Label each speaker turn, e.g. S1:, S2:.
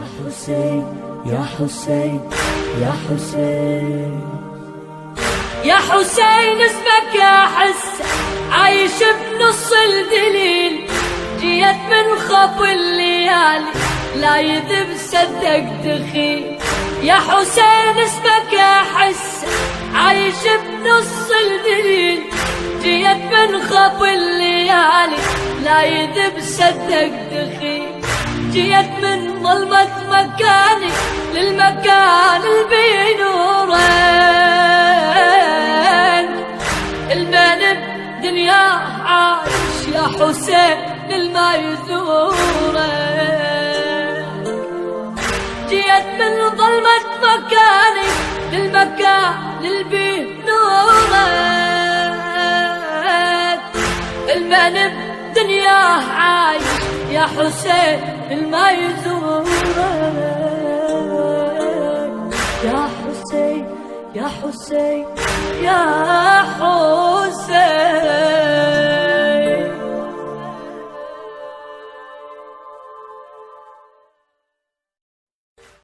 S1: حسين يا حسين يا حسين
S2: يا حسين اسمك احس عايش بنص الدليل، جيت من خف الليالي لا يذب صدق دخيل. يا حسين اسمك احس عايش بنص الدليل، جيت من خف الليالي لا يذب صدق دخيل. جيت من ظلمة مكاني للمكان اللي بيه نورين، المن بدنياه عايش يا حسين للما يزورين. جيت من ظلمة مكاني للمكان اللي بيه نورين، المن بدنياه عايش يا حسين الما يزورك. يا حسين يا حسين يا حسين